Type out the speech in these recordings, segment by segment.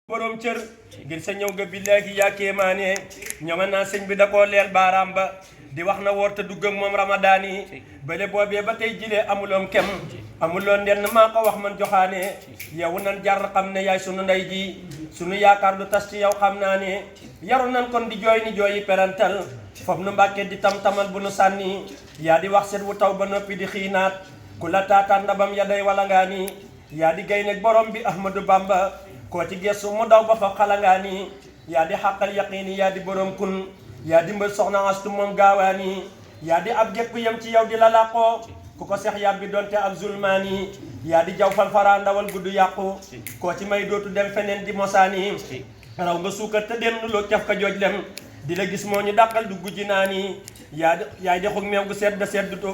borom cër ngir sa ñëw nga billaahi yaa kéemaane ñoo nga naa sëñ bi da koo leel baaraam ba di wax na woor te dugg ak moom ramadaan yi bële boobee ba tey jilee amuloon kem amuloon nenn maa ko wax man joxaane yow nan jar xam ne yaay sunu ndey ji sunu yaakaar du tas ci yow xam naa ne yaru nan kon di jooy ni jooyi perantal foofu nu mbàkke di tam-tamal bu nu sànni yaa di wax set wu taw ba noppi di xiinaat ku la taataan ndabam ya day wala ngaa ni yaa di gay neg borom bi Ahmadou Bamba koo ci gestu mu daw ba fa xalangaani yaa di xàqal yaqiini yaa di borom kun yaa di mbër soxna astu moom gaawaani yaa di ab gépp yem ci yow di la làqoo ku ko seex yàbbi donte ab zulmaani yaa di jaw falfara ndawal gudd yàqu koo ci may dootu dem feneen di mosaani raw nga suukar te dem nu loo caf ka jooj lem di la gis moo ñu dàqal dugg ji naani yaay di xug meew gu sedd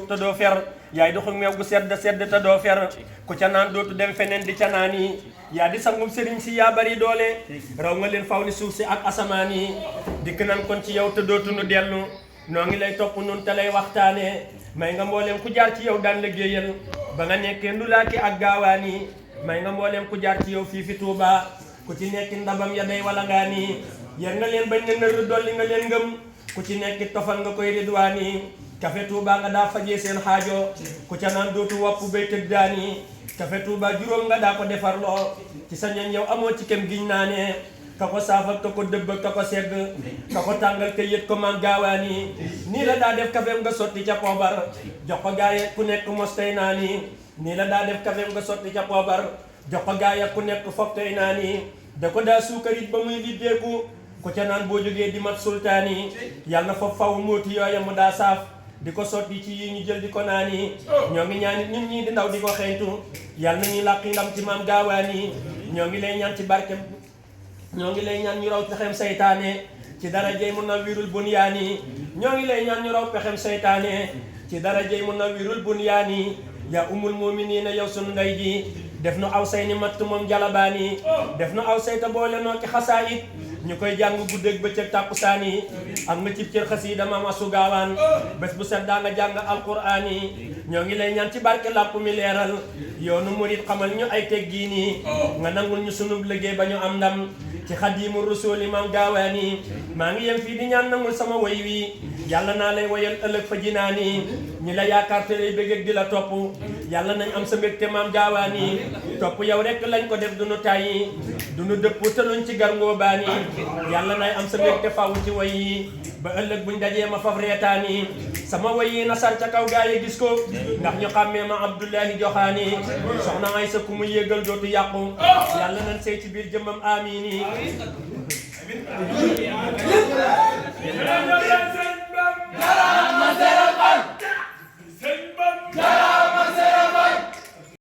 te doo fer yaay di xug meew gu sedd te doo fer ku ca naan dootu dem feneen di ca naan yi yaa di sangum sëriñ si yaa bari doole raw nga leen faw ni suuf si ak asamaan yi dikk nan kon ci yow te dootu nu dellu noo ngi lay topp nun te lay waxtaane may nga mbooleem ku jaar ci yow daan liggéeyal ba nga nekkee ndulaaki ak gaawaan yi may nga mbooleem ku jaar ci yow fii fi Tuuba ku ci nekki ndabam ya day wala ngaa nii yar nga leen bañ ne nër dolli nga leen ngëm ku ci nekki tofal nga koy ridwaan yi kafe Tuuba nga daa fajee seen xaajo ku ca naan dootu wopp bay tëg daan yi kafe Tuuba juróom nga daa ko defarloo ci sa ñoñ yow amoo ci kem giñ naa ne ka ko saafal ka ko dëbb ka ko segg ka ko tàngal ka yët ko maam gaawaan yi nii la daa def kafeem nga sotti ca poobar jox ko gaaye ku nekk mos tey naa nii la daa def kafeem nga sotti ca poobar jox ko gaaye ku nekk foog tey naa nii da ko daa suukarit ba muy liddeeku ku ca naan boo jógee di mat sultaan yi yàlla na fa faw móoti yooya mu daa saaf di ko sotti ci yi ñu jël di ko naan yi ñoo ngi ñaan ñun ñii di ndaw di ko xeeñtu yàlla na ñuy làqi ndam ci maam gaawaan yi ñoo ngi lay ñaan ci barke ñoo ngi lay ñaan ñu raw pexem saytaane ci darajey Munawwirul Bunyaani ñoo ngi lay ñaan ñu raw pexem saytaane ci darajey Munawwirul Bunyaani yaa umul mu'miniina yow sunu ndey ji def nu aw say ni matt moom jalabaani def nu aw say te boole noo ki xasaayit ñu koy jàng guddeeg bëccëg tàkkusaan yi am nga cib cër xasiida maam asu gaawaan bés bu set daa nga jàng alquraan yi ñoo ngi lay ñaan ci barke làpp mi leeral yoonu murit xamal ñu ay teggiin yi nga nangul ñu sunub liggéey ba ñu am ndam ci xadiimu rasuuli maam gaawaan yi maa ngi yem fii di ñaan nangul sama woy wi yàlla naa lay woyal ëllëg fa jinaan yi ñi la yaakaar te lay bëgg di la topp yàlla nañ am sa mbégte maam gaawaan yi topp yow rek lañ ko def du nu tàyyi du nu dëpp te luñ ci garngoo baan yi yàlla nay am sa mbégte faw ci way yi ba ëllëg buñ dajee ma faf reetaan yi sama way yi na sar ca kaw gaa yi gis ko ndax ñu xàmmee ma Abdullahi Joxaani soxna ay sa ku mu yéegal dootu yàqu yàlla nañ sey ci biir jëmmam amiin yi